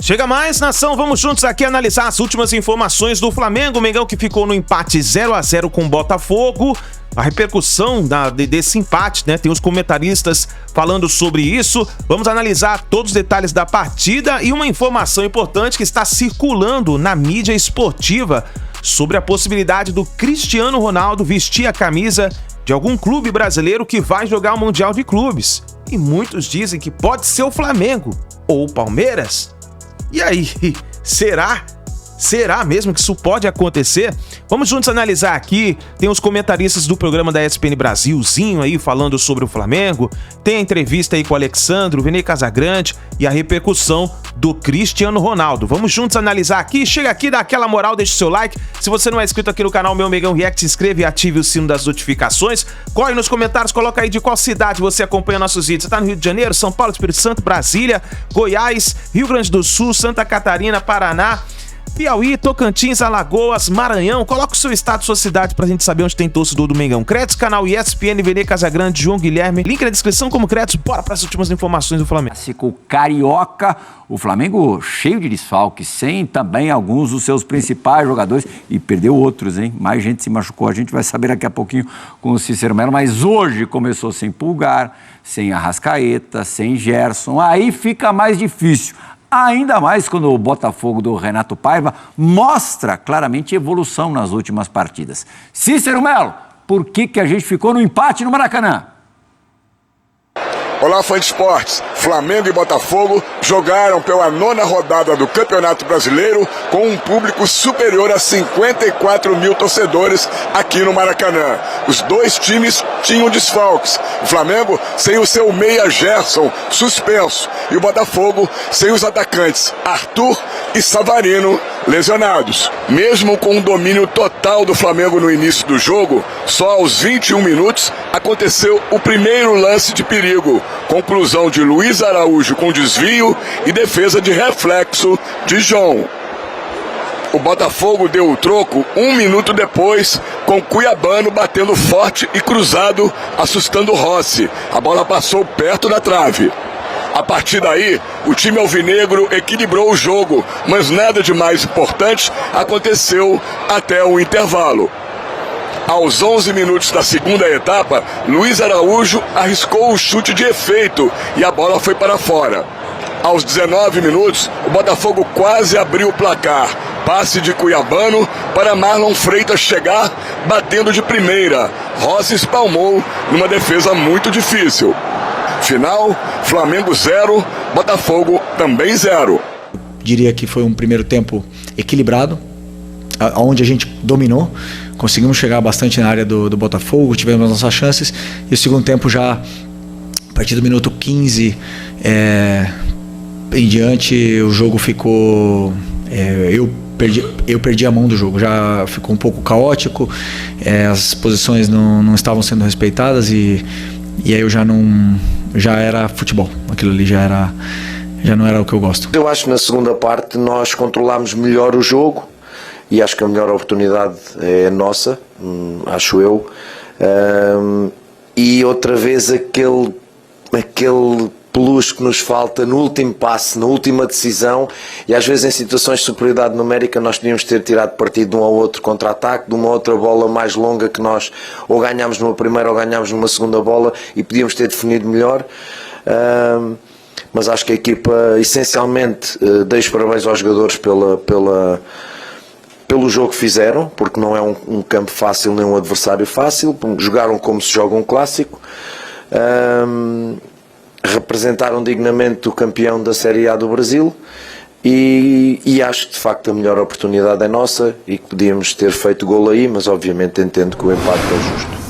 Chega mais, nação, vamos juntos aqui analisar as últimas informações do Flamengo. O Mengão que ficou no empate 0-0 com o Botafogo. A repercussão desse empate, né? Tem os comentaristas falando sobre isso. Vamos analisar todos os detalhes da partida e uma informação importante que está circulando na mídia esportiva sobre a possibilidade do Cristiano Ronaldo vestir a camisa de algum clube brasileiro que vai jogar o Mundial de Clubes. E muitos dizem que pode ser o Flamengo ou o Palmeiras. E aí, será? Será mesmo que isso pode acontecer? Vamos juntos analisar aqui. Tem os comentaristas do programa da ESPN Brasilzinho aí falando sobre o Flamengo. Tem a entrevista aí com o Alexandre, o Vene Casagrande e a repercussão do Cristiano Ronaldo. Vamos juntos analisar aqui. Chega aqui, dá aquela moral, deixa o seu like. Se você não é inscrito aqui no canal Meu Mengão React, se inscreva e ative o sino das notificações. Corre nos comentários, coloca aí de qual cidade você acompanha nossos vídeos. Você tá no Rio de Janeiro, São Paulo, Espírito Santo, Brasília, Goiás, Rio Grande do Sul, Santa Catarina, Paraná, Piauí, Tocantins, Alagoas, Maranhão. Coloca o seu estado, sua cidade pra gente saber onde tem torcedor do Mengão. Créditos, canal ESPN, Vene Casagrande, João Guilherme. Link na descrição como créditos. Bora para as últimas informações do Flamengo. Clássico carioca, o Flamengo cheio de desfalques, sem também alguns dos seus principais jogadores e perdeu outros, hein? Mais gente se machucou, a gente vai saber daqui a pouquinho com o Cícero Melo, mas hoje começou sem Pulgar, sem Arrascaeta, sem Gerson, aí fica mais difícil. Ainda mais quando o Botafogo do Renato Paiva mostra claramente evolução nas últimas partidas. Cícero Melo, por que a gente ficou no empate no Maracanã? Olá, fã de esportes. Flamengo e Botafogo jogaram pela 9ª rodada do Campeonato Brasileiro com um público superior a 54 mil torcedores aqui no Maracanã. Os dois times tinham desfalques. O Flamengo sem o seu meia Gerson, suspenso, e o Botafogo sem os atacantes Arthur e Savarino, lesionados. Mesmo com um domínio total do Flamengo no início do jogo, só aos 21 minutos aconteceu o primeiro lance de perigo. Conclusão de Luiz Araújo com desvio e defesa de reflexo de João. O Botafogo deu o troco 1 minuto depois, com Cuiabano batendo forte e cruzado, assustando Rossi. A bola passou perto da trave. A partir daí, o time alvinegro equilibrou o jogo, mas nada de mais importante aconteceu até o intervalo. Aos 11 minutos da segunda etapa, Luiz Araújo arriscou o chute de efeito e a bola foi para fora. Aos 19 minutos, o Botafogo quase abriu o placar. Passe de Cuiabano para Marlon Freitas chegar, batendo de primeira. Rossi espalmou numa defesa muito difícil. Final, Flamengo 0, Botafogo também 0. Diria que foi um primeiro tempo equilibrado, onde a gente dominou, conseguimos chegar bastante na área do Botafogo, tivemos nossas chances, e o segundo tempo já, a partir do minuto 15 em diante, o jogo ficou... Eu perdi a mão do jogo, já ficou um pouco caótico, as posições não estavam sendo respeitadas e aí eu já era futebol, aquilo ali já não era o que eu gosto. Eu acho que na segunda parte nós controlámos melhor o jogo e acho que a melhor oportunidade é nossa, acho eu, e outra vez aquele plus que nos falta no último passe, na última decisão, e às vezes em situações de superioridade numérica nós podíamos ter tirado partido de um ou outro contra-ataque, de uma outra bola mais longa que nós ou ganhámos numa primeira ou ganhámos numa segunda bola e podíamos ter definido melhor, mas acho que a equipa, essencialmente, dei os parabéns aos jogadores pelo jogo que fizeram, porque não é um campo fácil nem um adversário fácil, jogaram como se joga um clássico, representaram dignamente o campeão da Série A do Brasil e acho que de facto a melhor oportunidade é nossa e que podíamos ter feito golo aí, mas obviamente entendo que o empate é justo.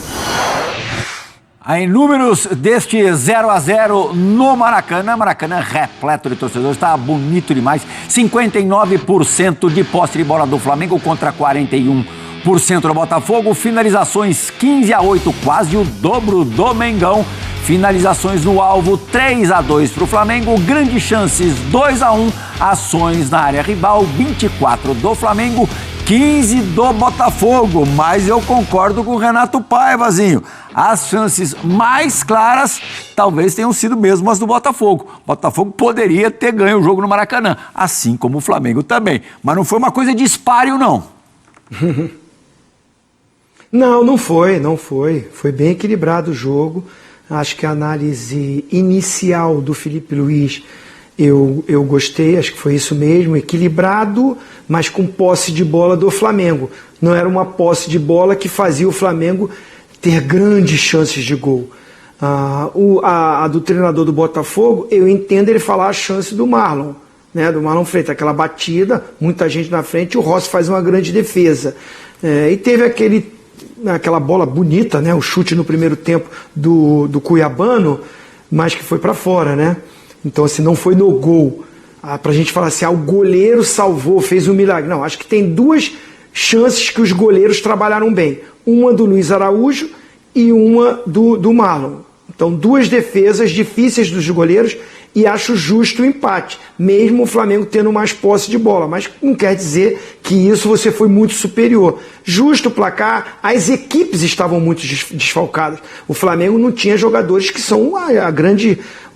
Em números deste 0-0 no Maracanã, Maracanã repleto de torcedores, está bonito demais, 59% de posse de bola do Flamengo contra 41% do Botafogo, finalizações 15-8, quase o dobro do Mengão, finalizações no alvo 3-2 para o Flamengo, grandes chances 2-1, ações na área rival 24 do Flamengo, 15 do Botafogo, mas eu concordo com o Renato Paivazinho. As chances mais claras talvez tenham sido mesmo as do Botafogo. O Botafogo poderia ter ganho o jogo no Maracanã, assim como o Flamengo também. Mas não foi uma coisa de espáreo, não. Não foi. Foi bem equilibrado o jogo. Acho que a análise inicial do Felipe Luiz eu gostei, acho que foi isso mesmo, equilibrado, mas com posse de bola do Flamengo. Não era uma posse de bola que fazia o Flamengo ter grandes chances de gol. A do treinador do Botafogo, eu entendo ele falar a chance do Marlon, né, do Marlon Freitas, aquela batida, muita gente na frente, o Rossi faz uma grande defesa. E teve aquela bola bonita, né, o chute no primeiro tempo do Cuiabano, mas que foi para fora, né? Então, assim, não foi no gol. Pra gente falar assim, o goleiro salvou, fez um milagre. Não, acho que tem duas chances que os goleiros trabalharam bem. Uma do Luiz Araújo e uma do Marlon. Então, duas defesas difíceis dos goleiros e acho justo o empate, mesmo o Flamengo tendo mais posse de bola. Mas não quer dizer que isso você foi muito superior. Justo o placar, as equipes estavam muito desfalcadas. O Flamengo não tinha jogadores que são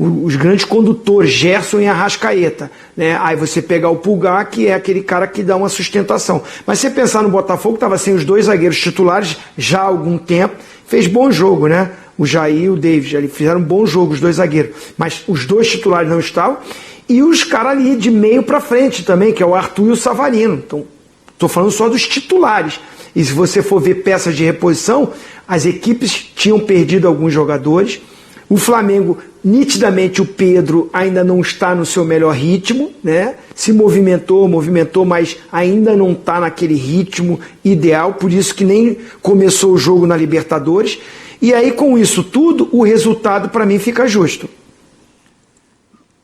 os grandes condutores, Gerson e Arrascaeta, né? Aí você pegar o Pulgar, que é aquele cara que dá uma sustentação. Mas se você pensar no Botafogo, estava sem os dois zagueiros titulares já há algum tempo, fez bom jogo, né? O Jair e o David, eles fizeram um bom jogo, os dois zagueiros. Mas os dois titulares não estavam. E os caras ali de meio para frente também, que é o Arthur e o Savarino. Então, estou falando só dos titulares. E se você for ver peças de reposição, as equipes tinham perdido alguns jogadores. O Flamengo, nitidamente, o Pedro ainda não está no seu melhor ritmo, né? Se movimentou, mas ainda não está naquele ritmo ideal, por isso que nem começou o jogo na Libertadores. E aí, com isso tudo, o resultado, para mim, fica justo.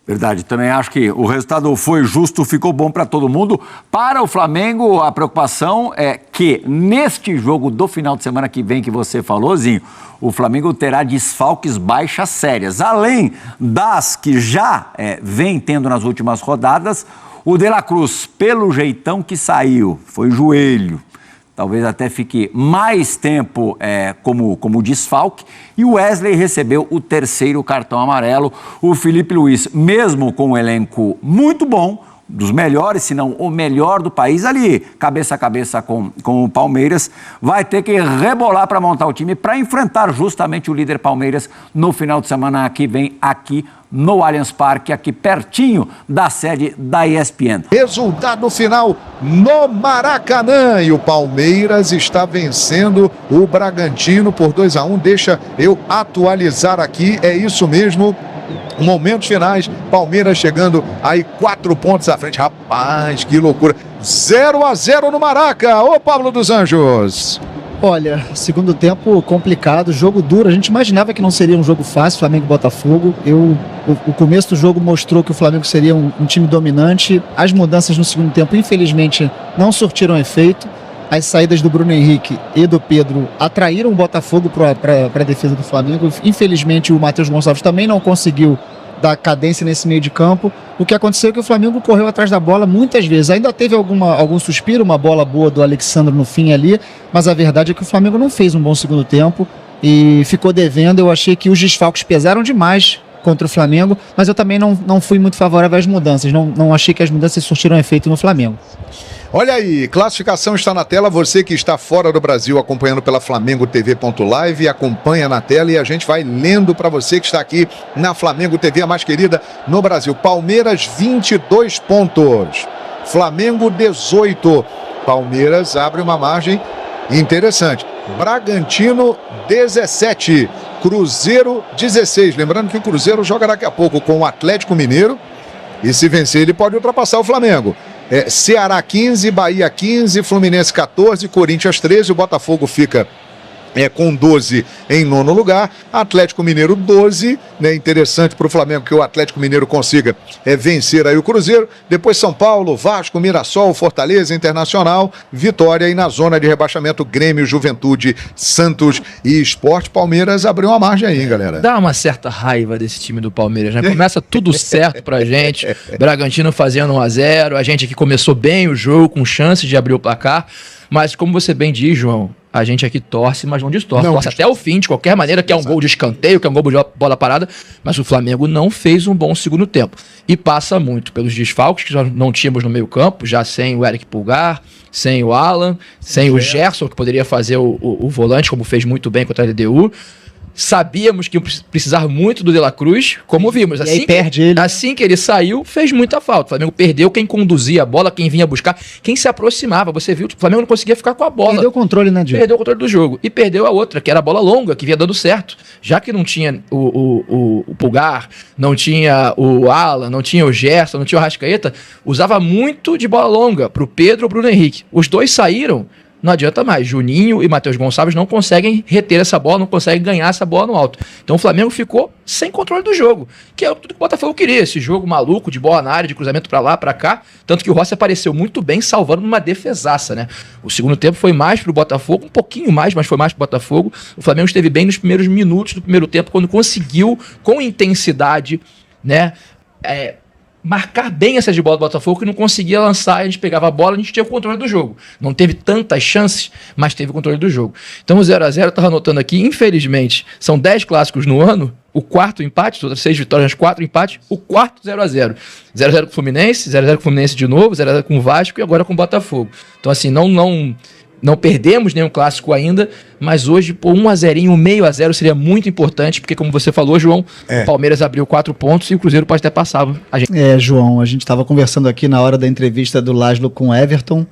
Verdade, também acho que o resultado foi justo, ficou bom para todo mundo. Para o Flamengo, a preocupação é que neste jogo do final de semana que vem que você falou, Zinho, o Flamengo terá desfalques baixas sérias. Além das que já vem tendo nas últimas rodadas, o De La Cruz, pelo jeitão que saiu, foi joelho. Talvez até fique mais tempo como desfalque. E o Wesley recebeu o terceiro cartão amarelo. O Felipe Luiz, mesmo com um elenco muito bom, dos melhores, se não o melhor do país, ali cabeça a cabeça com o Palmeiras, vai ter que rebolar para montar o time para enfrentar justamente o líder Palmeiras no final de semana que vem aqui no Allianz Parque, aqui pertinho da sede da ESPN. Resultado final no Maracanã e o Palmeiras está vencendo o Bragantino por 2-1. Deixa eu atualizar aqui, é isso mesmo. Momentos finais, Palmeiras chegando aí 4 pontos à frente. Rapaz, que loucura. 0-0 no Maraca. Ô Pablo dos Anjos. Olha, segundo tempo complicado, jogo duro. A gente imaginava que não seria um jogo fácil, Flamengo e Botafogo. O começo do jogo mostrou que o Flamengo seria um time dominante. As mudanças no segundo tempo, infelizmente, não surtiram efeito. As saídas do Bruno Henrique e do Pedro atraíram o Botafogo para a defesa do Flamengo. Infelizmente, o Matheus Gonçalves também não conseguiu dar cadência nesse meio de campo. O que aconteceu é que o Flamengo correu atrás da bola muitas vezes. Ainda teve algum suspiro, uma bola boa do Alexandre no fim ali, mas a verdade é que o Flamengo não fez um bom segundo tempo e ficou devendo. Eu achei que os desfalques pesaram demais contra o Flamengo, mas eu também não fui muito favorável às mudanças. Não achei que as mudanças surtiram efeito no Flamengo. Olha aí, classificação está na tela, você que está fora do Brasil acompanhando pela FlamengoTV.live, acompanha na tela e a gente vai lendo para você que está aqui na Flamengo TV, a mais querida no Brasil. Palmeiras 22 pontos, Flamengo 18, Palmeiras abre uma margem interessante, Bragantino 17, Cruzeiro 16, lembrando que o Cruzeiro joga daqui a pouco com o Atlético Mineiro e se vencer ele pode ultrapassar o Flamengo. Ceará 15, Bahia 15, Fluminense 14, Corinthians 13, o Botafogo fica com 12 em nono lugar, Atlético Mineiro 12, né? Interessante para o Flamengo que o Atlético Mineiro consiga vencer aí o Cruzeiro, depois São Paulo, Vasco, Mirassol, Fortaleza, Internacional, Vitória e na zona de rebaixamento Grêmio, Juventude, Santos e Sport. Palmeiras abriu uma margem aí, hein, galera? Dá uma certa raiva desse time do Palmeiras, né? Começa tudo certo pra gente, Bragantino fazendo 1-0, a gente aqui começou bem o jogo, com chance de abrir o placar, mas como você bem diz, João, a gente aqui torce, mas não distorce. Torce até o fim, de qualquer maneira, que é um gol de escanteio, que é um gol de bola parada, mas o Flamengo não fez um bom segundo tempo. E passa muito pelos desfalques, que já não tínhamos no meio campo, já sem o Eric Pulgar, sem o Alan, sem o Gerson, que poderia fazer o volante, como fez muito bem contra a LDU. Sabíamos que ia precisar muito do De La Cruz, como vimos. Assim que ele saiu, fez muita falta. O Flamengo perdeu quem conduzia a bola, quem vinha buscar, quem se aproximava. Você viu que o Flamengo não conseguia ficar com a bola. Perdeu o controle, né, Diego? Perdeu o controle do jogo. E perdeu a outra, que era a bola longa, que vinha dando certo. Já que não tinha o Pulgar, não tinha o Alan, não tinha o Gerson, não tinha o Arrascaeta, usava muito de bola longa pro Pedro ou Bruno Henrique. Os dois saíram. Não adianta mais. Juninho e Matheus Gonçalves não conseguem reter essa bola, não conseguem ganhar essa bola no alto. Então o Flamengo ficou sem controle do jogo, que é tudo que o Botafogo queria. Esse jogo maluco de bola na área, de cruzamento pra lá, pra cá. Tanto que o Rossi apareceu muito bem, salvando numa defesaça, né? O segundo tempo foi mais pro Botafogo, um pouquinho mais, mas foi mais pro Botafogo. O Flamengo esteve bem nos primeiros minutos do primeiro tempo, quando conseguiu, com intensidade, né? Marcar bem essas de bola do Botafogo, que não conseguia lançar, a gente pegava a bola, a gente tinha o controle do jogo. Não teve tantas chances, mas teve o controle do jogo. Então o 0-0, eu estava anotando aqui, infelizmente, são 10 clássicos no ano, o quarto empate, outras 6 vitórias, 4 empates, o quarto 0-0. 0-0 com o Fluminense, 0-0 com o Fluminense de novo, 0-0 com o Vasco e agora com o Botafogo. Então assim, não perdemos nenhum clássico ainda, mas hoje, pô, 1-0, meio a 0 seria muito importante, porque como você falou, João, o Palmeiras abriu 4 pontos e o Cruzeiro pode até passar a gente. João, a gente estava conversando aqui na hora da entrevista do Laszlo com o Everton.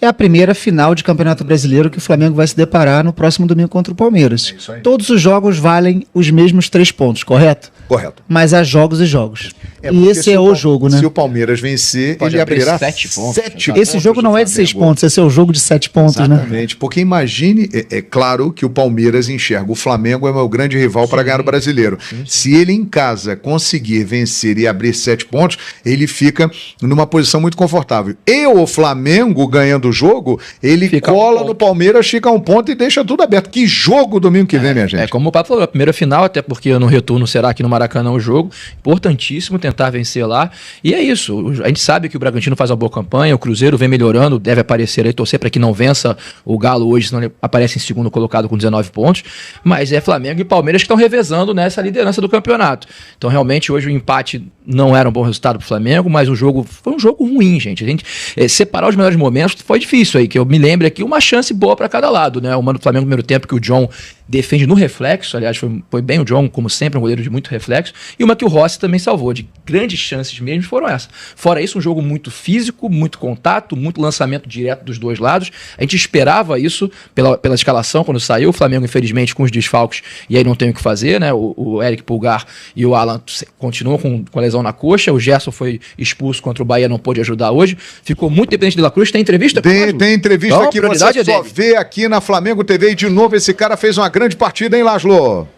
É a primeira final de Campeonato Brasileiro que o Flamengo vai se deparar no próximo domingo contra o Palmeiras. É isso aí. Todos os jogos valem os mesmos 3 pontos, correto? Correto. Mas há jogos e jogos. E esse é o jogo, né? Se o Palmeiras vencer, Pode ele abrir abrirá 7 pontos. 7 Esse jogo não é de 6 pontos, esse é o jogo de 7 pontos, né? Exatamente, porque imagine, é claro que o Palmeiras enxerga o Flamengo é o meu grande rival para ganhar o Brasileiro. Se ele em casa conseguir vencer e abrir 7 pontos, ele fica numa posição muito confortável. E o Flamengo ganhando o jogo, ele Fica cola no Palmeiras, fica a 1 ponto e deixa tudo aberto. Que jogo domingo que vem, minha gente. É como o Papo falou, a primeira final, até porque no retorno será aqui no Maracanã o jogo. Importantíssimo tentar vencer lá. E é isso. A gente sabe que o Bragantino faz uma boa campanha, o Cruzeiro vem melhorando, deve aparecer aí, torcer para que não vença o Galo hoje, senão ele aparece em segundo colocado com 19 pontos. Mas é Flamengo e Palmeiras que estão revezando nessa liderança do campeonato. Então, realmente, hoje o empate não era um bom resultado para o Flamengo, mas o jogo foi um jogo ruim, gente. A gente separar os melhores momentos foi difícil aí, que eu me lembro aqui, uma chance boa para cada lado, né? Uma do Flamengo no primeiro tempo que o John defende no reflexo, aliás, foi bem o John, como sempre, um goleiro de muito reflexo, e uma que o Rossi também salvou, de grandes chances mesmo, foram essas. Fora isso, um jogo muito físico, muito contato, muito lançamento direto dos dois lados. A gente esperava isso pela escalação quando saiu, o Flamengo, infelizmente, com os desfalques, e aí não tem o que fazer, né? O Eric Pulgar e o Alan continuam com a lesão na coxa, o Gerson foi expulso contra o Bahia, não pôde ajudar hoje, ficou muito dependente de La Cruz. Tem entrevista? Tem entrevista então, que você só vê aqui na Flamengo TV, e de novo esse cara fez uma grande partida, hein, Laszlo?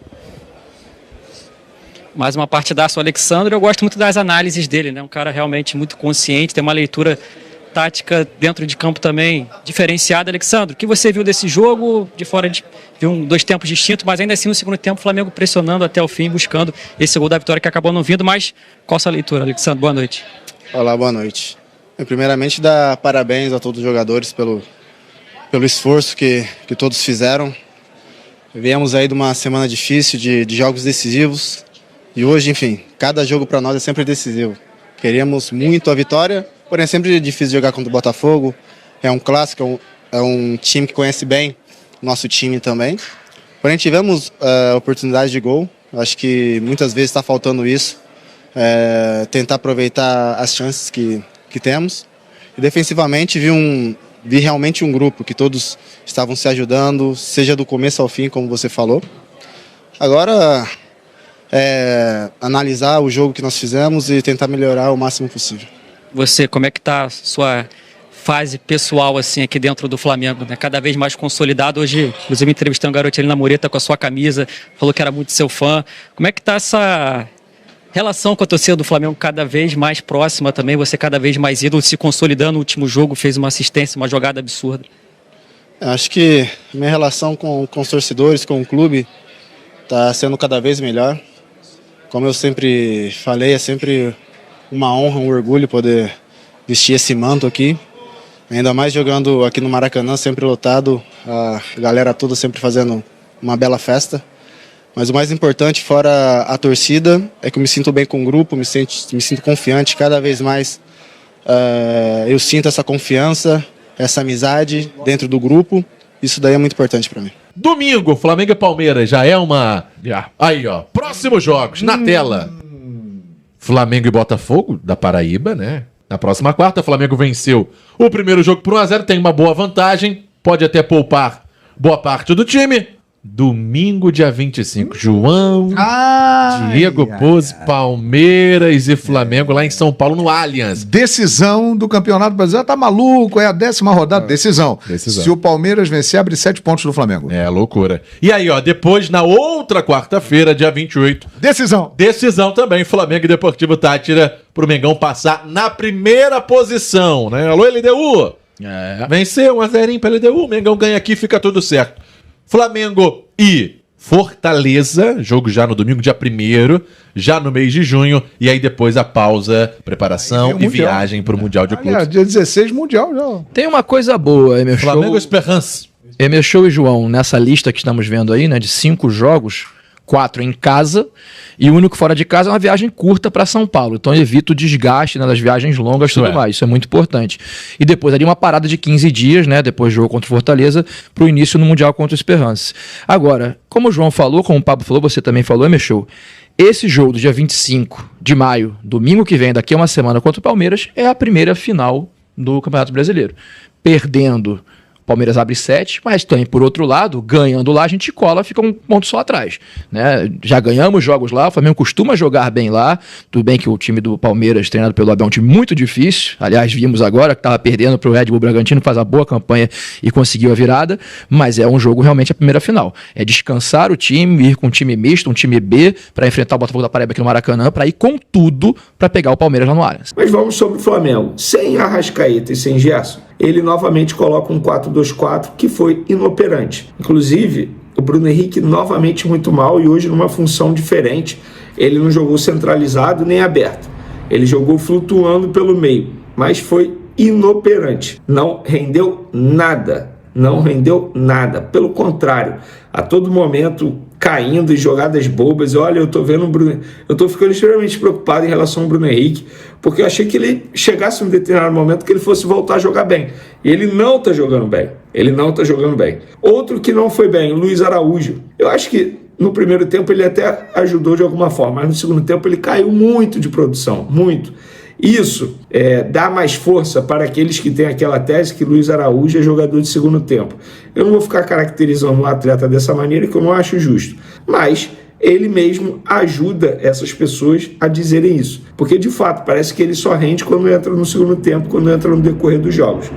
Mais uma partidaça, o Alexandre. Eu gosto muito das análises dele, né? Um cara realmente muito consciente, tem uma leitura tática dentro de campo também diferenciada. Alexandre, o que você viu desse jogo? De fora de viu 2 tempos distintos, mas ainda assim no segundo tempo o Flamengo pressionando até o fim, buscando esse gol da vitória que acabou não vindo. Mas qual a sua leitura, Alexandre? Boa noite. Olá, boa noite. Primeiramente, dar parabéns a todos os jogadores pelo esforço que todos fizeram. Viemos aí de uma semana difícil, de jogos decisivos. E hoje, enfim, cada jogo para nós é sempre decisivo. Queríamos muito a vitória, porém é sempre difícil jogar contra o Botafogo. É um clássico, é um time que conhece bem o nosso time também. Porém tivemos oportunidade de gol. Acho que muitas vezes está faltando isso. Tentar aproveitar as chances que temos. E defensivamente vi realmente um grupo que todos estavam se ajudando, seja do começo ao fim, como você falou. Agora, analisar o jogo que nós fizemos e tentar melhorar o máximo possível. Você, como é que está a sua fase pessoal assim aqui dentro do Flamengo, né? Cada vez mais consolidado. Hoje, inclusive, entrevistando o garoto ali na mureta com a sua camisa, falou que era muito seu fã. Como é que tá essa relação com a torcida do Flamengo cada vez mais próxima também? Você cada vez mais ídolo, se consolidando. No último jogo fez uma assistência, uma jogada absurda. Acho que a minha relação com os torcedores, com o clube, está sendo cada vez melhor. Como eu sempre falei, é sempre uma honra, um orgulho poder vestir esse manto aqui. Ainda mais jogando aqui no Maracanã, sempre lotado, a galera toda sempre fazendo uma bela festa. Mas o mais importante, fora a torcida, é que eu me sinto bem com o grupo, me sinto confiante cada vez mais. Eu sinto essa confiança, essa amizade dentro do grupo. Isso daí é muito importante para mim. Domingo, Flamengo e Palmeiras, já é uma... Aí, ó, próximos jogos, na tela. Flamengo e Botafogo, da Paraíba, né? Na próxima quarta, Flamengo venceu o primeiro jogo por 1-0, tem uma boa vantagem, pode até poupar boa parte do time. Domingo, dia 25, João, Diego Pose, Palmeiras e Flamengo lá em São Paulo, no Allianz. Decisão do Campeonato Brasileiro. Tá maluco? É a 10ª rodada. Decisão. Se o Palmeiras vencer, abre 7 pontos do Flamengo. É, loucura. E aí, ó, depois, na outra quarta-feira, dia 28... Decisão também, Flamengo e Deportivo Táchira, pro Mengão passar na primeira posição, né? Alô, LDU? Venceu 1-0 pra LDU, Mengão ganha aqui, fica tudo certo. Flamengo e Fortaleza, jogo já no domingo, dia 1º, já no mês de junho, e aí depois a pausa, preparação e viagem pro Mundial de Clubes. Dia 16, Mundial já. Tem uma coisa boa, Emer Show. Flamengo Esperança. Emer Show e João, nessa lista que estamos vendo aí, né, de 5 jogos, 4 em casa, e o único fora de casa é uma viagem curta para São Paulo. Então evita o desgaste, né, das viagens longas e tudo mais. Isso é muito importante. E depois ali uma parada de 15 dias, né, depois do jogo contra o Fortaleza, para o início no Mundial contra o Esperance. Agora, como o João falou, como o Pablo falou, você também falou, Emer Show, esse jogo do dia 25 de maio, domingo que vem, daqui a uma semana, contra o Palmeiras, é a primeira final do Campeonato Brasileiro. Perdendo, Palmeiras abre 7, mas também, por outro lado, ganhando lá, a gente cola, fica um ponto só atrás, né? Já ganhamos jogos lá, o Flamengo costuma jogar bem lá, tudo bem que o time do Palmeiras, treinado pelo Abel, é um time muito difícil, aliás, vimos agora que estava perdendo para o Red Bull Bragantino, faz uma boa campanha e conseguiu a virada, mas é um jogo realmente a primeira final, é descansar o time, ir com um time misto, um time B, para enfrentar o Botafogo da Paraíba aqui no Maracanã, para ir com tudo para pegar o Palmeiras lá no Allianz. Mas vamos sobre o Flamengo, sem Arrascaeta e sem Gerson, ele novamente coloca um 4-2-4 que foi inoperante. Inclusive, o Bruno Henrique novamente muito mal e hoje numa função diferente. Ele não jogou centralizado nem aberto. Ele jogou flutuando pelo meio, mas foi inoperante. Não rendeu nada. Não rendeu nada. Pelo contrário, a todo momento caindo em jogadas bobas. Olha, eu tô vendo o Bruno, eu tô ficando extremamente preocupado em relação ao Bruno Henrique, porque eu achei que ele chegasse em um determinado momento que ele fosse voltar a jogar bem. E ele não tá jogando bem. Ele não tá jogando bem. Outro que não foi bem, Luiz Araújo. Eu acho que no primeiro tempo ele até ajudou de alguma forma, mas no segundo tempo ele caiu muito de produção, muito. Isso dá mais força para aqueles que têm aquela tese que Luiz Araújo é jogador de segundo tempo. Eu não vou ficar caracterizando um atleta dessa maneira, que eu não acho justo, mas ele mesmo ajuda essas pessoas a dizerem isso, porque de fato parece que ele só rende quando entra no segundo tempo, quando entra no decorrer dos jogos.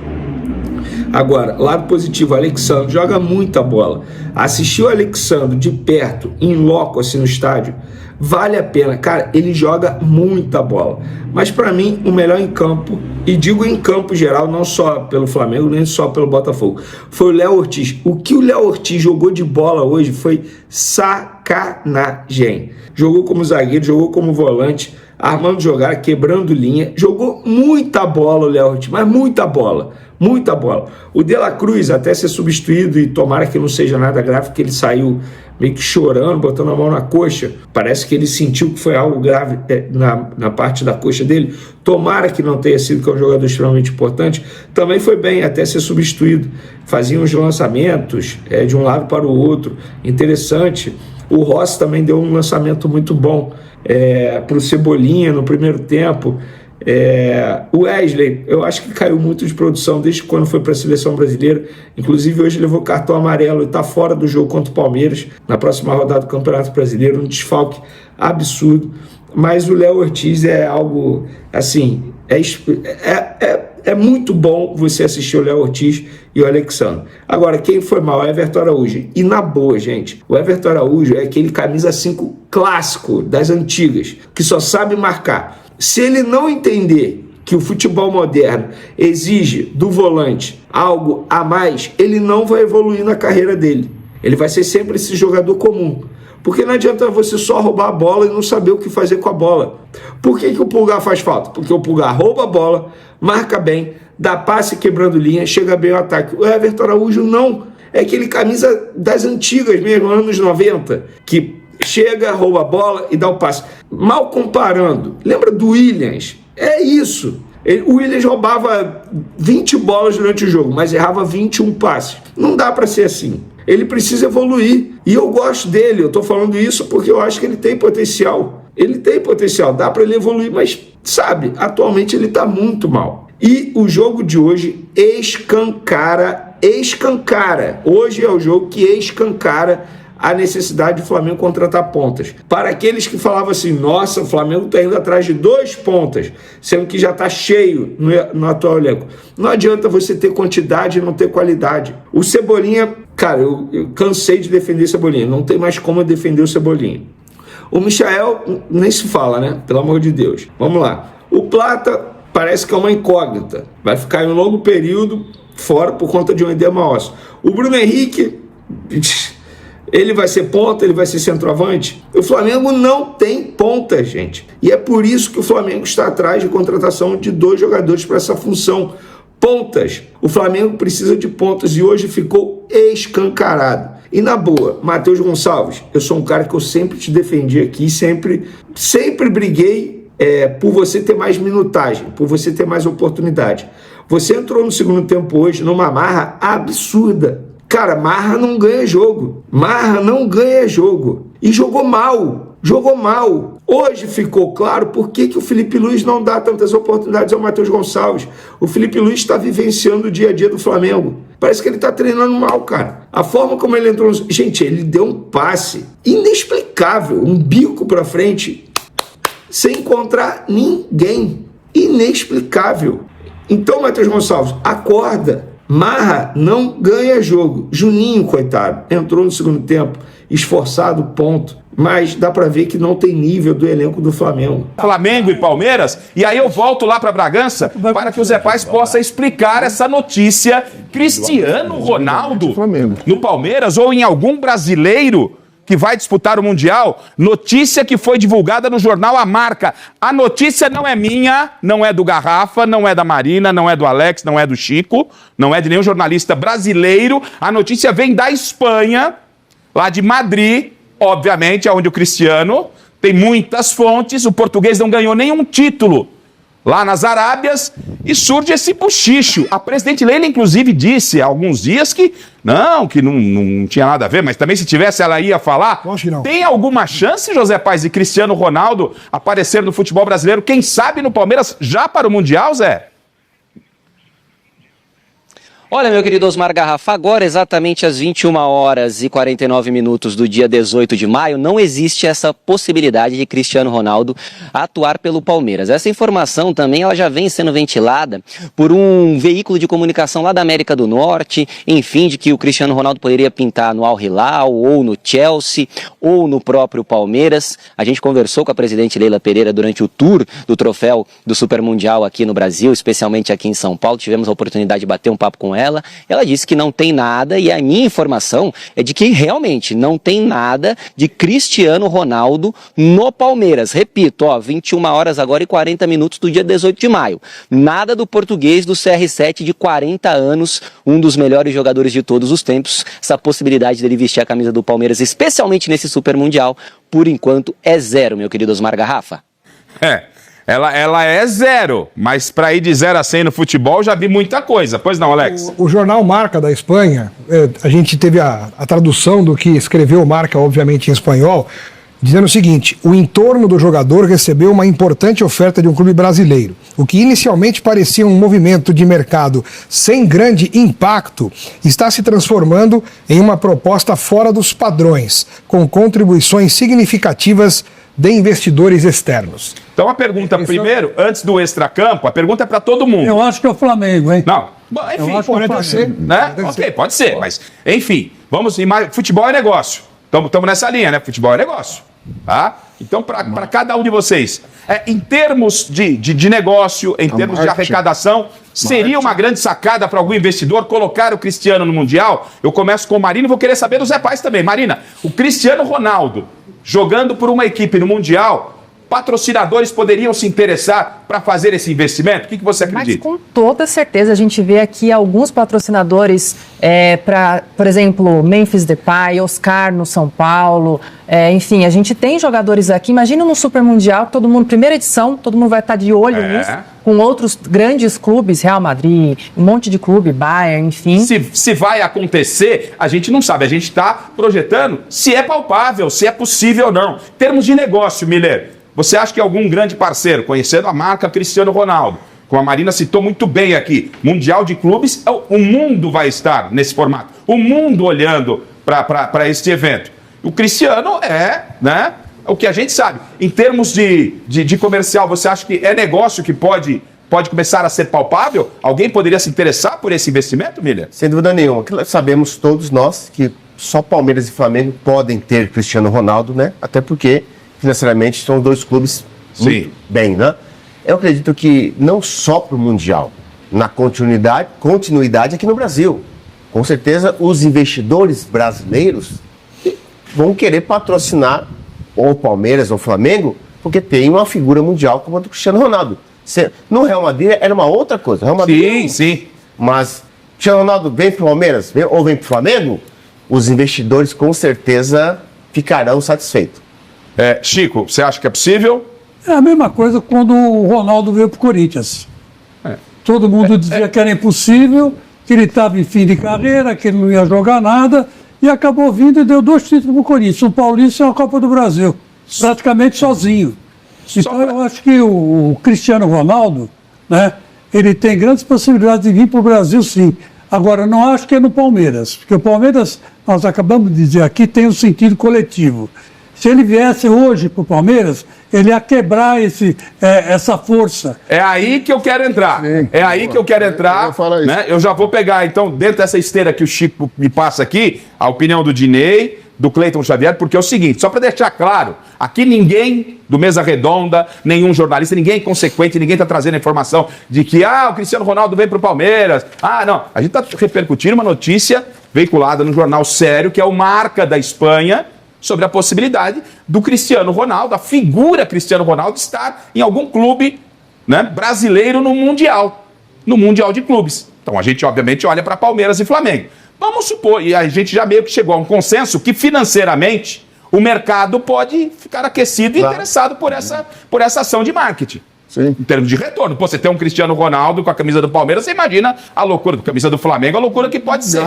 Agora, lado positivo, o Alexandre joga muita bola. Assistir o Alexandre de perto, em loco, assim no estádio, vale a pena. Cara, ele joga muita bola. Mas para mim, o melhor em campo, e digo em campo geral, não só pelo Flamengo, nem só pelo Botafogo, foi o Léo Ortiz. O que o Léo Ortiz jogou de bola hoje foi sacanagem. Jogou como zagueiro, jogou como volante, armando jogar, quebrando linha. Jogou muita bola o Léo Ortiz, mas muita bola. Muita bola. O De La Cruz até ser substituído, e tomara que não seja nada grave, porque ele saiu meio que chorando, botando a mão na coxa. Parece que ele sentiu que foi algo grave na parte da coxa dele. Tomara que não tenha sido, que é um jogador extremamente importante. Também foi bem até ser substituído. Fazia uns lançamentos de um lado para o outro. Interessante. O Rossi também deu um lançamento muito bom para o Cebolinha no primeiro tempo. O Wesley, eu acho que caiu muito de produção desde quando foi para a seleção brasileira. Inclusive hoje levou cartão amarelo e está fora do jogo contra o Palmeiras na próxima rodada do Campeonato Brasileiro, um desfalque absurdo. Mas o Léo Ortiz é algo assim, é muito bom você assistir o Léo Ortiz e o Alexandre. Agora, quem foi mal é o Everton Araújo. E na boa, gente, o Everton Araújo é aquele camisa 5 clássico das antigas, que só sabe marcar. Se ele não entender que o futebol moderno exige do volante algo a mais, ele não vai evoluir na carreira dele. Ele vai ser sempre esse jogador comum. Porque não adianta você só roubar a bola e não saber o que fazer com a bola. Por que o Pulgar faz falta? Porque o Pulgar rouba a bola, marca bem, dá passe quebrando linha, chega bem ao ataque. O Everton Araújo não. É aquele camisa das antigas mesmo, anos 90, que chega, rouba a bola e dá o passe. Mal comparando, lembra do Williams? É isso. O Williams roubava 20 bolas durante o jogo, mas errava 21 passes. Não dá para ser assim. Ele precisa evoluir. E eu gosto dele. Eu estou falando isso porque eu acho que ele tem potencial. Ele tem potencial. Dá para ele evoluir, mas, sabe, atualmente ele está muito mal. E o jogo de hoje escancara. Hoje é o jogo que escancara a necessidade do Flamengo contratar pontas. Para aqueles que falavam assim, nossa, o Flamengo está indo atrás de 2 pontas, sendo que já está cheio no atual elenco. Não adianta você ter quantidade e não ter qualidade. O Cebolinha, cara, eu cansei de defender o Cebolinha, não tem mais como defender o Cebolinha. O Michael, nem se fala, né? Pelo amor de Deus. Vamos lá. O Plata parece que é uma incógnita. Vai ficar em um longo período fora por conta de um edema ósseo. O Bruno Henrique... ele vai ser ponta, ele vai ser centroavante. O Flamengo não tem ponta, gente. E é por isso que o Flamengo está atrás de contratação de 2 jogadores para essa função. Pontas. O Flamengo precisa de pontas e hoje ficou escancarado. E na boa, Matheus Gonçalves, eu sou um cara que eu sempre te defendi aqui, sempre briguei por você ter mais minutagem, por você ter mais oportunidade. Você entrou no segundo tempo hoje numa marra absurda. Cara, Marra não ganha jogo. E jogou mal. Hoje ficou claro por que o Felipe Luiz não dá tantas oportunidades ao Matheus Gonçalves. O Felipe Luiz está vivenciando o dia a dia do Flamengo. Parece que ele está treinando mal, cara. A forma como ele entrou... Gente, ele deu um passe inexplicável, um bico para frente, sem encontrar ninguém. Inexplicável. Então, Matheus Gonçalves, acorda. Marra não ganha jogo. Juninho, coitado, entrou no segundo tempo, esforçado, ponto. Mas dá pra ver que não tem nível do elenco do Flamengo. Flamengo e Palmeiras, e aí eu volto lá pra Bragança para que o Zé Paz possa explicar essa notícia. Cristiano Ronaldo no Palmeiras ou em algum brasileiro que vai disputar o Mundial, notícia que foi divulgada no jornal A Marca. A notícia não é minha, não é do Garrafa, não é da Marina, não é do Alex, não é do Chico, não é de nenhum jornalista brasileiro. A notícia vem da Espanha, lá de Madrid, obviamente, onde o Cristiano tem muitas fontes. O português não ganhou nenhum título lá nas Arábias, e surge esse bochicho. A presidente Leila, inclusive, disse há alguns dias que não tinha nada a ver, mas também se tivesse ela ia falar. Acho que não. Tem alguma chance, José Paz, de Cristiano Ronaldo aparecer no futebol brasileiro, quem sabe no Palmeiras, já para o Mundial, Zé? Olha, meu querido Osmar Garrafa, agora exatamente às 21h49 do dia 18 de maio, não existe essa possibilidade de Cristiano Ronaldo atuar pelo Palmeiras. Essa informação também ela já vem sendo ventilada por um veículo de comunicação lá da América do Norte, enfim, de que o Cristiano Ronaldo poderia pintar no Al Hilal, ou no Chelsea, ou no próprio Palmeiras. A gente conversou com a presidente Leila Pereira durante o tour do troféu do Super Mundial aqui no Brasil, especialmente aqui em São Paulo. Tivemos a oportunidade de bater um papo com ela. Ela disse que não tem nada, e a minha informação é de que realmente não tem nada de Cristiano Ronaldo no Palmeiras. Repito, 21h40 do dia 18 de maio. Nada do português do CR7 de 40 anos, um dos melhores jogadores de todos os tempos. Essa possibilidade dele vestir a camisa do Palmeiras, especialmente nesse Super Mundial, por enquanto é zero, meu querido Osmar Garrafa. Ela é zero, mas para ir de 0 a 100 no futebol já vi muita coisa. Pois não, Alex? O jornal Marca da Espanha, a gente teve a tradução do que escreveu Marca, obviamente em espanhol, dizendo o seguinte: o entorno do jogador recebeu uma importante oferta de um clube brasileiro. O que inicialmente parecia um movimento de mercado sem grande impacto está se transformando em uma proposta fora dos padrões, com contribuições significativas de investidores externos. Então Então a pergunta primeiro, antes do extracampo, a pergunta é para todo mundo. Eu acho que é o Flamengo, hein? Não, bom, enfim, pode ser. Né? Ok, pode ser, mas enfim, vamos em mais. Futebol é negócio. Estamos nessa linha, né? Futebol é negócio. Tá? Então, para cada um de vocês, em termos de negócio, em termos de arrecadação, seria uma grande sacada para algum investidor colocar o Cristiano no Mundial? Eu começo com o Marina e vou querer saber do Zé Paz também. Marina, o Cristiano Ronaldo jogando por uma equipe no Mundial, patrocinadores poderiam se interessar para fazer esse investimento? O que você acredita? Mas com toda certeza a gente vê aqui alguns patrocinadores para, por exemplo, Memphis Depay, Oscar no São Paulo, enfim, a gente tem jogadores aqui, imagina no Super Mundial, todo mundo, primeira edição, todo mundo vai estar de olho nisso, com outros grandes clubes, Real Madrid, um monte de clube, Bayern, enfim. Se vai acontecer, a gente não sabe, a gente está projetando se é palpável, se é possível ou não. Em termos de negócio, Miller, você acha que algum grande parceiro, conhecendo a marca Cristiano Ronaldo, como a Marina citou muito bem aqui, Mundial de Clubes, o mundo vai estar nesse formato, o mundo olhando para este evento. O Cristiano né, o que a gente sabe. Em termos de comercial, você acha que é negócio que pode começar a ser palpável? Alguém poderia se interessar por esse investimento, Miller? Sem dúvida nenhuma. Sabemos todos nós que só Palmeiras e Flamengo podem ter Cristiano Ronaldo, né? Até porque financeiramente são dois clubes muito bem, né? Eu acredito que não só para o Mundial, na continuidade aqui no Brasil. Com certeza os investidores brasileiros vão querer patrocinar ou Palmeiras ou Flamengo, porque tem uma figura mundial como a do Cristiano Ronaldo. No Real Madrid era uma outra coisa. Real Madrid, sim. Mas Cristiano Ronaldo vem para o Palmeiras ou vem para o Flamengo, os investidores com certeza ficarão satisfeitos. Chico, você acha que é possível? É a mesma coisa quando o Ronaldo veio para o Corinthians. Todo mundo dizia que era impossível, que ele estava em fim de carreira, que ele não ia jogar nada, e acabou vindo e deu 2 títulos para o Corinthians, um Paulista e uma Copa do Brasil, praticamente sozinho. Então eu acho que o Cristiano Ronaldo, né, ele tem grandes possibilidades de vir para o Brasil, sim. Agora, não acho que é no Palmeiras, porque o Palmeiras, nós acabamos de dizer aqui, tem um sentido coletivo. Se ele viesse hoje para o Palmeiras, ele ia quebrar essa força. É aí que eu quero entrar. É aí que eu quero entrar. Né? Eu já vou pegar, então, dentro dessa esteira que o Chico me passa aqui, a opinião do Dinei, do Cleiton Xavier, porque é o seguinte, só para deixar claro, aqui ninguém do Mesa Redonda, nenhum jornalista, ninguém é inconsequente, ninguém está trazendo a informação de que, o Cristiano Ronaldo vem para o Palmeiras. Não. A gente está repercutindo uma notícia veiculada no jornal sério, que é o Marca da Espanha, sobre a possibilidade do Cristiano Ronaldo, a figura Cristiano Ronaldo, estar em algum clube, né, brasileiro no Mundial de Clubes. Então a gente, obviamente, olha para Palmeiras e Flamengo. Vamos supor, e a gente já meio que chegou a um consenso, que financeiramente o mercado pode ficar aquecido e interessado por essa ação de marketing. Sim. Em termos de retorno. Você tem um Cristiano Ronaldo com a camisa do Palmeiras, você imagina a loucura, com a camisa do Flamengo, a loucura que pode ser.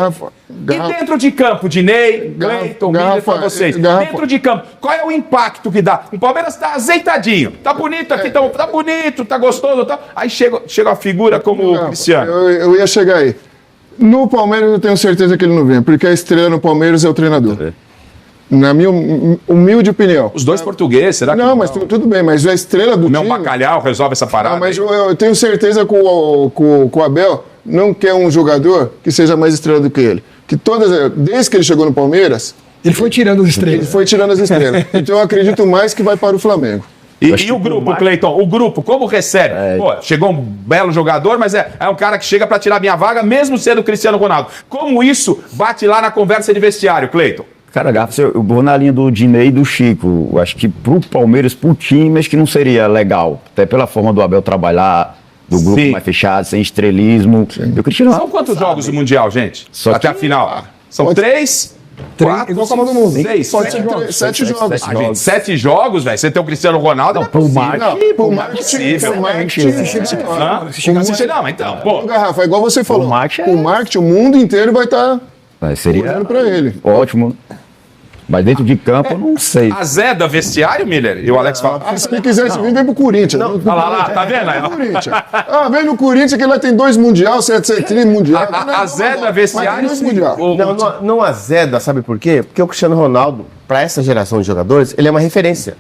E dentro de campo, Dinei, Cleiton, Miller, para vocês. Dentro de campo, qual é o impacto que dá? O Palmeiras está azeitadinho, tá bonito aqui, tá bonito, tá gostoso, tá... Aí chega a figura como o Cristiano. Eu ia chegar aí. No Palmeiras eu tenho certeza que ele não vem, porque a estrela no Palmeiras é o treinador. Na minha humilde opinião. Os dois portugueses, será que não? Mas tudo bem, mas a estrela do time... Um bacalhau resolve essa parada. Mas eu tenho certeza que o Abel não quer um jogador que seja mais estrela do que ele. Que desde que ele chegou no Palmeiras... Ele foi tirando as estrelas. Ele foi tirando as estrelas. Então eu acredito mais que vai para o Flamengo. E o grupo, Cleiton? O grupo, como recebe? Pô, chegou um belo jogador, mas é um cara que chega para tirar minha vaga, mesmo sendo o Cristiano Ronaldo. Como isso bate lá na conversa de vestiário, Cleiton? Cara, Garfo, eu vou na linha do Dinei e do Chico. Eu acho que pro Palmeiras, pro time, acho que não seria legal. Até pela forma do Abel trabalhar, do grupo mais fechado, sem estrelismo. São quantos jogos do Mundial, gente? Até a final? São 3... 4, igual a Copa do Mundo. 6, 7 jogos. 7 jogos, velho. Você tem o Cristiano Ronaldo, não, pro marketing. Não, então, pô. Garrafa, é igual você falou. O marketing, o mundo inteiro vai estar olhando pra ele. Ótimo. Mas dentro de campo, eu não sei. A Zé da vestiário, Miller? E o Alex fala. Se ele quisesse vir, vem pro Corinthians. Olha lá, tá vendo? Vem no Corinthians que lá tem 2 mundial, 7 mundial. A Zé da vestiário. Não azeda, sabe por quê? Porque o Cristiano Ronaldo, para essa geração de jogadores, ele é uma referência,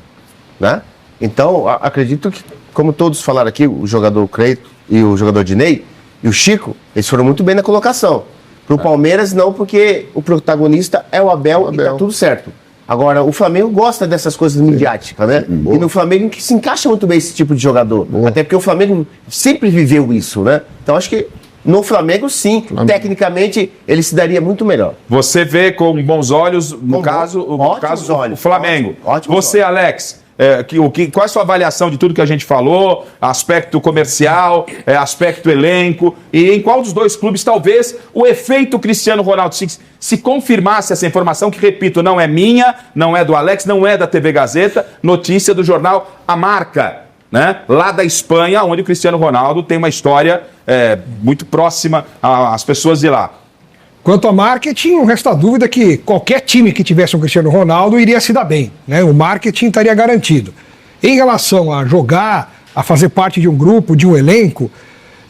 né? Então, acredito que, como todos falaram aqui, o jogador Creito e o jogador Dinei e o Chico, eles foram muito bem na colocação. Pro Palmeiras, não, porque o protagonista é o Abel e tá tudo certo. Agora, o Flamengo gosta dessas coisas midiáticas, né? E no Flamengo que se encaixa muito bem esse tipo de jogador. Até porque o Flamengo sempre viveu isso, né? Então, acho que no Flamengo, sim, tecnicamente, ele se daria muito melhor. Você vê com bons olhos, no caso, o Flamengo. Você, Alex, qual é a sua avaliação de tudo que a gente falou? Aspecto comercial, aspecto elenco, e em qual dos dois clubes talvez o efeito Cristiano Ronaldo se confirmasse essa informação, que, repito, não é minha, não é do Alex, não é da TV Gazeta, notícia do jornal A Marca, né? Lá da Espanha, onde o Cristiano Ronaldo tem uma história muito próxima às pessoas de lá. Quanto a marketing, não resta dúvida que qualquer time que tivesse um Cristiano Ronaldo iria se dar bem, né? O marketing estaria garantido. Em relação a jogar, a fazer parte de um grupo, de um elenco,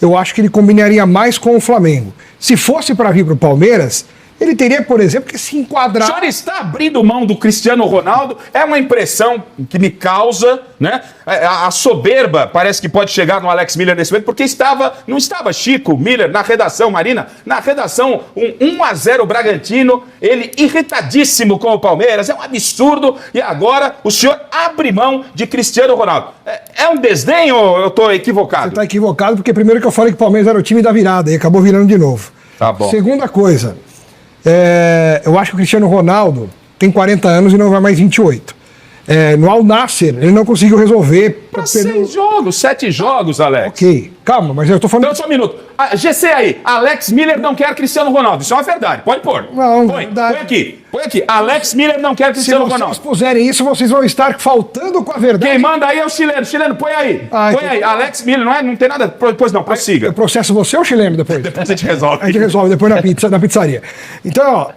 eu acho que ele combinaria mais com o Flamengo. Se fosse para vir para o Palmeiras, ele teria, por exemplo, que se enquadrar... O senhor está abrindo mão do Cristiano Ronaldo? É uma impressão que me causa, né? A soberba parece que pode chegar no Alex Miller nesse momento, porque não estava Chico Miller na redação, Marina, na redação, 1-0 Bragantino, ele irritadíssimo com o Palmeiras, é um absurdo, e agora o senhor abre mão de Cristiano Ronaldo. É um desdém ou eu estou equivocado? Você está equivocado, porque primeiro que eu falei que o Palmeiras era o time da virada, e acabou virando de novo. Tá bom. Segunda coisa... eu acho que o Cristiano Ronaldo tem 40 anos e não vai mais 28. No Al Nassr, ele não conseguiu resolver. 7 jogos, Alex. Ok, calma, mas eu tô falando... Então, só um minuto. GC aí, Alex Miller não quer Cristiano Ronaldo. Isso é uma verdade, pode pôr. Não, põe aqui. Alex Miller não quer Cristiano Ronaldo. Se vocês puserem isso, vocês vão estar faltando com a verdade. Quem manda aí é o chileno. Chileno, põe aí. Põe aí. Alex Miller, não tem nada... Pois não, prossiga. Eu processo você ou o chileno depois? Depois a gente resolve. A gente resolve depois na pizzaria. Então,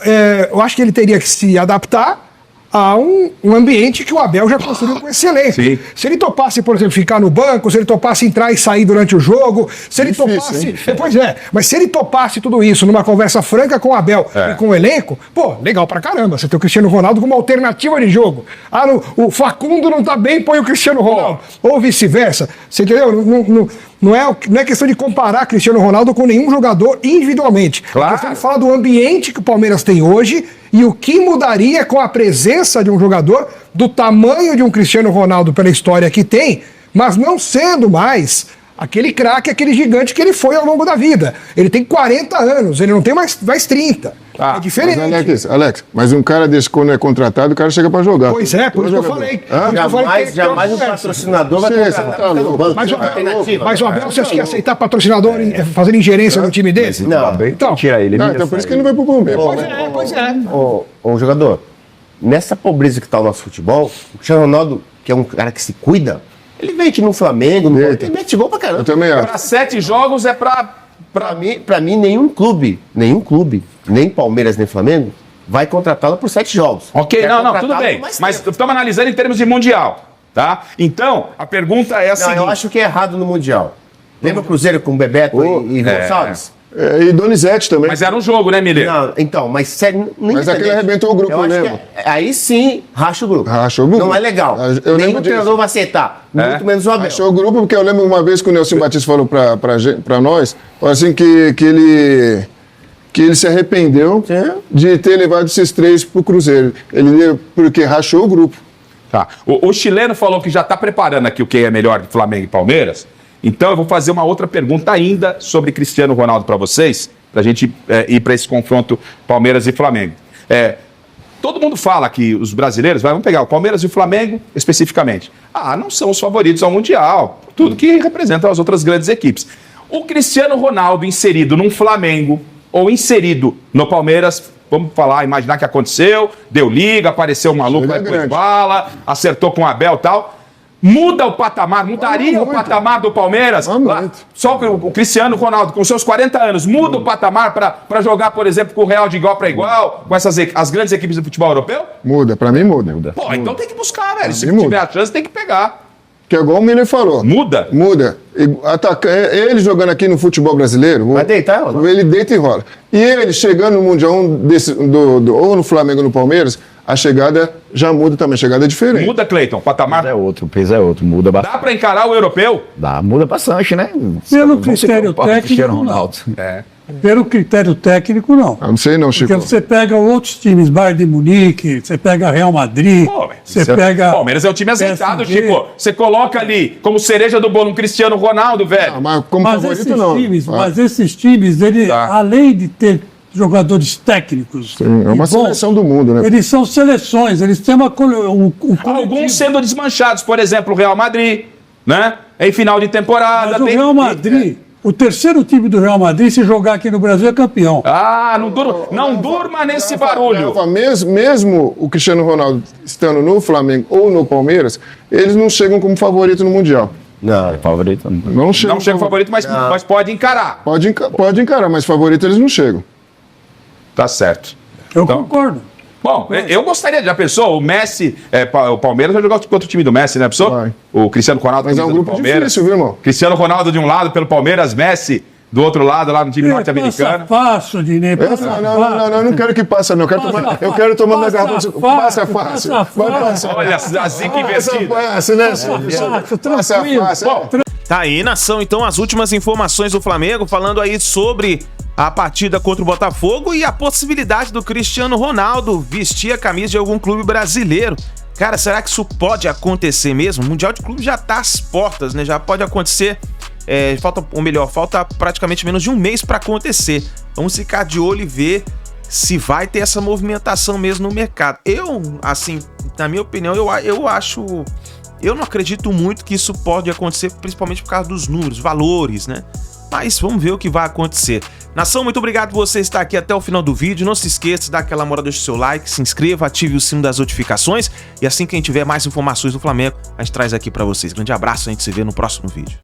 eu acho que ele teria que se adaptar a um ambiente que o Abel já construiu com esse elenco. Sim. Se ele topasse, por exemplo, ficar no banco, se ele topasse entrar e sair durante o jogo, se ele topasse... Pois mas se ele topasse tudo isso numa conversa franca com o Abel e com o elenco, legal pra caramba, você tem o Cristiano Ronaldo como alternativa de jogo. O Facundo não tá bem, põe o Cristiano Ronaldo. Ou vice-versa. Você entendeu? Não é questão de comparar Cristiano Ronaldo com nenhum jogador individualmente. Claro. É questão de falar do ambiente que o Palmeiras tem hoje e o que mudaria com a presença de um jogador do tamanho de um Cristiano Ronaldo pela história que tem, mas não sendo mais aquele craque, aquele gigante que ele foi ao longo da vida. Ele tem 40 anos, ele não tem mais 30. É diferente. Mas, Alex, mas um cara desse, quando é contratado, o cara chega pra jogar. Pois é, por isso que eu falei. Jamais um patrocinador vai contratar pelo banco. Mas o Abel, você acha que ia aceitar patrocinador fazendo ingerência no time dele? Não, então tira ele. Então por isso que ele não vai pro Palmeiras. Pois é. Ô, jogador, nessa pobreza que tá o nosso futebol, o Cristiano Ronaldo, que é um cara que se cuida, ele mete no Flamengo, ele mete gol pra caramba. Eu também acho. Para 7 jogos é Pra mim, nenhum clube, nem Palmeiras, nem Flamengo, vai contratá-lo por 7 jogos. Ok, não, tudo bem. Mas estamos analisando em termos de Mundial, tá? Então, a pergunta é a seguinte... eu acho que é errado no Mundial. Lembra o Cruzeiro com Bebeto e Gonçalves? E Donizete também. Mas era um jogo, né, Miller? Não, então, mas sério... Mas aquele arrebentou o grupo, eu lembro. Aí sim, racha o grupo. Racha o grupo. Não é legal. Nenhum treinador vai aceitar. Muito menos o Abel. Rachou o grupo, porque eu lembro uma vez que o Nelson Batista falou pra nós, assim, que ele se arrependeu de ter levado esses 3 pro Cruzeiro. Porque rachou o grupo. Tá. O chileno falou que já está preparando aqui o que é melhor de Flamengo e Palmeiras. Então eu vou fazer uma outra pergunta ainda sobre Cristiano Ronaldo para vocês, para a gente ir para esse confronto Palmeiras e Flamengo. Todo mundo fala que os brasileiros, vamos pegar o Palmeiras e o Flamengo especificamente, não são os favoritos ao Mundial, tudo que representam as outras grandes equipes. O Cristiano Ronaldo inserido num Flamengo ou inserido no Palmeiras, vamos imaginar que aconteceu, deu liga, apareceu um maluco, vai pôr bala, acertou com o Abel e tal... Muda o patamar, mudaria o patamar do Palmeiras? Só o Cristiano Ronaldo, com seus 40 anos, muda o patamar para jogar, por exemplo, com o Real de igual para igual, com as grandes equipes do futebol europeu? Muda, para mim muda. Então tem que buscar, velho. Se tiver a chance, tem que pegar. Que é igual o Miller falou. Muda? Muda. Ele jogando aqui no futebol brasileiro... Vai deitar, ele deita e rola. E ele chegando no Mundial ou no Flamengo ou no Palmeiras, a chegada já muda também, a chegada é diferente. Muda, Cleiton, patamar? O peso é outro, muda bastante. Dá pra encarar o europeu? Dá, muda bastante, né? Pelo critério técnico, Ronaldo. Pelo critério técnico, não. Eu não sei não, Chico. Porque você pega outros times, Bayern de Munique, você pega Real Madrid, você pega... Palmeiras é um time azeitado, PSG. Chico. Você coloca ali como cereja do bolo um Cristiano Ronaldo, velho. Mas como Mas esses times, eles, além de ter jogadores técnicos... Sim, é uma seleção do mundo, né? Eles são seleções, eles têm uma... Alguns sendo desmanchados, por exemplo, o Real Madrid, né? Em final de temporada. Mas o Real Madrid... O terceiro time do Real Madrid, se jogar aqui no Brasil, é campeão. Ah, não durma nesse barulho. Mesmo o Cristiano Ronaldo estando no Flamengo ou no Palmeiras, eles não chegam como favorito no Mundial. Não, favorito não chega. Não chega favorito, mas pode encarar. Pode encarar, mas favorito eles não chegam. Tá certo. Eu concordo. Bom, eu gostaria, já pensou? O Messi, o Palmeiras vai jogar contra o time do Messi, né, pessoal? Vai. O Cristiano Ronaldo Mas é um grupo difícil, viu, irmão? Cristiano Ronaldo de um lado pelo Palmeiras, Messi do outro lado, lá no time norte-americano. Fácil, Dinei. Não, não quero que passe, não. Eu quero tomar minha garrafa. Passa fácil. Olha a zica investida. Passa fácil. Tá aí, nação, então, as últimas informações do Flamengo, falando aí sobre a partida contra o Botafogo e a possibilidade do Cristiano Ronaldo vestir a camisa de algum clube brasileiro. Cara, será que isso pode acontecer mesmo? O Mundial de Clube já tá às portas, né? Já pode acontecer, falta praticamente menos de um mês para acontecer. Vamos ficar de olho e ver se vai ter essa movimentação mesmo no mercado. Eu, assim, na minha opinião, eu acho... Eu não acredito muito que isso pode acontecer, principalmente por causa dos números, valores, né? Mas vamos ver o que vai acontecer. Nação, muito obrigado por você estar aqui até o final do vídeo. Não se esqueça de dar aquela moral, deixa o seu like, se inscreva, ative o sino das notificações. E assim que a gente tiver mais informações do Flamengo, a gente traz aqui pra vocês. Grande abraço, a gente se vê no próximo vídeo.